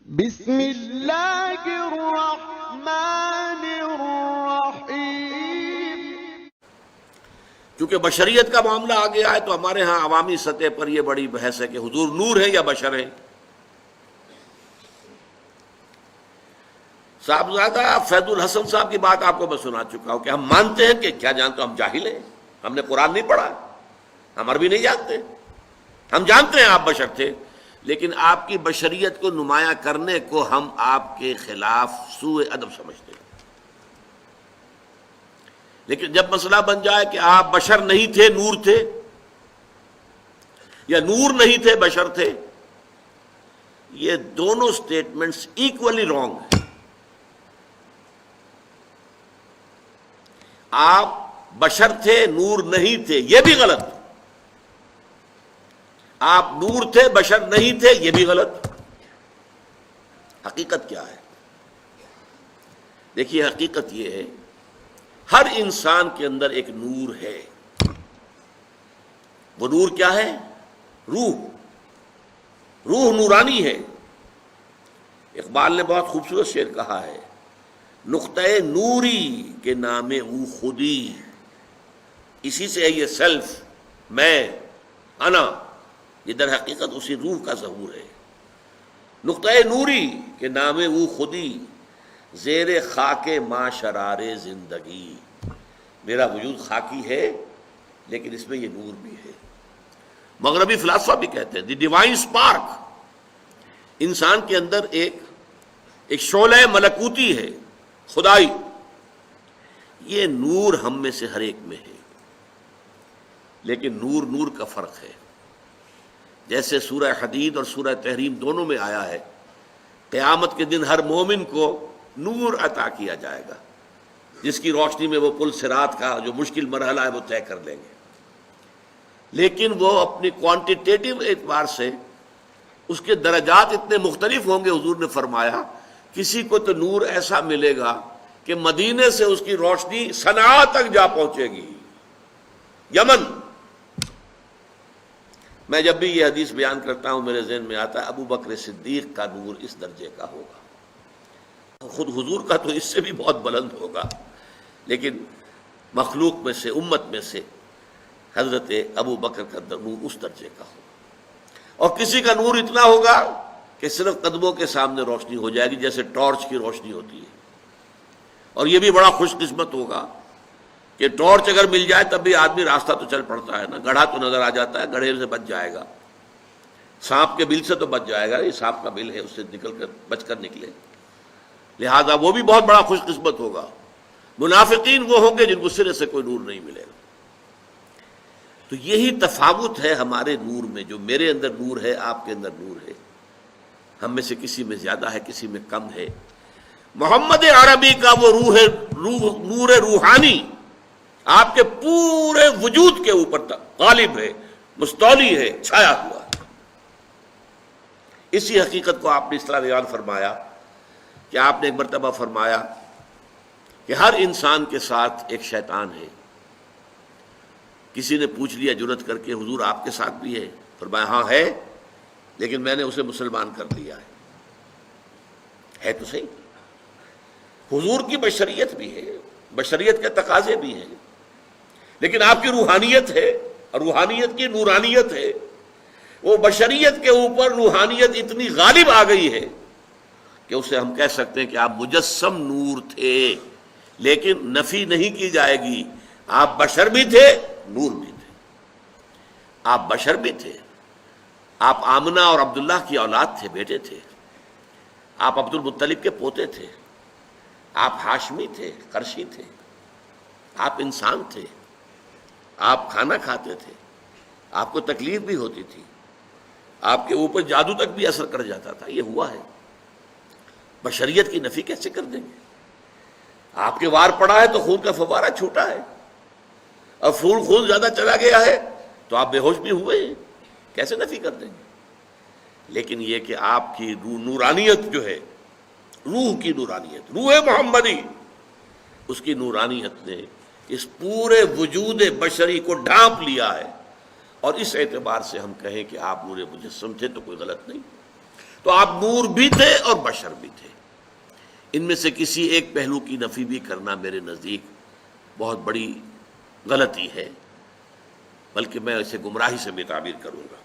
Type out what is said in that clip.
بسم اللہ الرحمن الرحیم۔ چونکہ بشریت کا معاملہ آ گیا ہے تو ہمارے ہاں عوامی سطح پر یہ بڑی بحث ہے کہ حضور نور ہے یا بشر ہے۔ صاحبزادہ فیض الحسن صاحب کی بات آپ کو میں سنا چکا ہوں کہ ہم مانتے ہیں کہ کیا جانتے ہم جاہل ہیں، ہم نے قرآن نہیں پڑھا، ہم عربی نہیں جانتے، ہم جانتے ہیں آپ بشر تھے، لیکن آپ کی بشریت کو نمایاں کرنے کو ہم آپ کے خلاف سوء ادب سمجھتے ہیں۔ لیکن جب مسئلہ بن جائے کہ آپ بشر نہیں تھے نور تھے، یا نور نہیں تھے بشر تھے، یہ دونوں سٹیٹمنٹس ایکولی رانگ ہیں۔ آپ بشر تھے نور نہیں تھے یہ بھی غلط، آپ نور تھے بشر نہیں تھے یہ بھی غلط۔ حقیقت کیا ہے؟ دیکھیے حقیقت یہ ہے، ہر انسان کے اندر ایک نور ہے۔ وہ نور کیا ہے؟ روح نورانی ہے۔ اقبال نے بہت خوبصورت شعر کہا ہے، نقطۂ نوری کے نام او خودی، اسی سے ہے یہ سیلف، میں، انا، یہ در حقیقت اسی روح کا ظہور ہے۔ نقطۂ نوری کے نام او خودی، زیر خاک ما شرار زندگی، میرا وجود خاکی ہے لیکن اس میں یہ نور بھی ہے۔ مغربی فلاسفہ بھی کہتے ہیں دی ڈیوائن اسپارک، انسان کے اندر ایک شعلہ ملکوتی ہے، خدائی، یہ نور ہم میں سے ہر ایک میں ہے۔ لیکن نور کا فرق ہے، جیسے سورہ حدید اور سورہ تحریم دونوں میں آیا ہے، قیامت کے دن ہر مومن کو نور عطا کیا جائے گا، جس کی روشنی میں وہ پل صراط کا جو مشکل مرحلہ ہے وہ طے کر لیں گے۔ لیکن وہ اپنی کوانٹیٹیو اعتبار سے اس کے درجات اتنے مختلف ہوں گے، حضور نے فرمایا کسی کو تو نور ایسا ملے گا کہ مدینے سے اس کی روشنی صنعاء تک جا پہنچے گی، یمن۔ میں جب بھی یہ حدیث بیان کرتا ہوں میرے ذہن میں آتا ہے ابو بکر صدیق کا نور اس درجے کا ہوگا، خود حضور کا تو اس سے بھی بہت بلند ہوگا، لیکن مخلوق میں سے، امت میں سے حضرت ابو بکر کا نور اس درجے کا ہوگا۔ اور کسی کا نور اتنا ہوگا کہ صرف قدموں کے سامنے روشنی ہو جائے گی، جیسے ٹارچ کی روشنی ہوتی ہے۔ اور یہ بھی بڑا خوش قسمت ہوگا کہ ٹارچ اگر مل جائے تب بھی آدمی راستہ تو چل پڑتا ہے نا، گڑھا تو نظر آ جاتا ہے، گڑھے سے بچ جائے گا، سانپ کے بل سے تو بچ جائے گا، یہ سانپ کا بل ہے اس سے بچ کر نکلے، لہذا وہ بھی بہت بڑا خوش قسمت ہوگا۔ منافقین وہ ہوں گے جن کو سرے سے کوئی نور نہیں ملے گا۔ تو یہی تفاوت ہے ہمارے نور میں، جو میرے اندر نور ہے آپ کے اندر نور ہے، ہم میں سے کسی میں زیادہ ہے کسی میں کم ہے۔ محمد عربی کا وہ نور روحانی آپ کے پورے وجود کے اوپر غالب ہے، مستولی ہے، چھایا ہوا ہے۔ اسی حقیقت کو آپ نے اس طرح بیان فرمایا کہ آپ نے ایک مرتبہ فرمایا کہ ہر انسان کے ساتھ ایک شیطان ہے۔ کسی نے پوچھ لیا جرأت کر کے حضور آپ کے ساتھ بھی ہے؟ فرمایا ہاں ہے، لیکن میں نے اسے مسلمان کر دیا ہے تو صحیح۔ حضور کی بشریت بھی ہے، بشریت کے تقاضے بھی ہیں، لیکن آپ کی روحانیت ہے، اور روحانیت کی نورانیت ہے۔ وہ بشریت کے اوپر روحانیت اتنی غالب آ گئی ہے کہ اسے ہم کہہ سکتے ہیں کہ آپ مجسم نور تھے، لیکن نفی نہیں کی جائے گی، آپ بشر بھی تھے نور بھی تھے۔ آپ بشر بھی تھے، آپ آمنہ اور عبداللہ کی اولاد تھے، بیٹے تھے، آپ عبد المطلب کے پوتے تھے، آپ ہاشمی تھے، قرشی تھے، آپ انسان تھے، آپ کھانا کھاتے تھے، آپ کو تکلیف بھی ہوتی تھی، آپ کے اوپر جادو تک بھی اثر کر جاتا تھا، یہ ہوا ہے۔ بشریت کی نفی کیسے کر دیں گے؟ آپ کے وار پڑا ہے تو خون کا فوارہ چھوٹا ہے، اور خون زیادہ چلا گیا ہے تو آپ بے ہوش بھی ہوئے ہیں، کیسے نفی کر دیں گے؟ لیکن یہ کہ آپ کی نورانیت جو ہے، روح کی نورانیت، روح محمدی، اس کی نورانیت نے اس پورے وجود بشری کو ڈھانپ لیا ہے، اور اس اعتبار سے ہم کہیں کہ آپ نور مجسم تھے تو کوئی غلط نہیں۔ تو آپ نور بھی تھے اور بشر بھی تھے. ان میں سے کسی ایک پہلو کی نفی بھی کرنا میرے نزدیک بہت بڑی غلطی ہے، بلکہ میں اسے گمراہی سے بھی تعبیر کروں گا.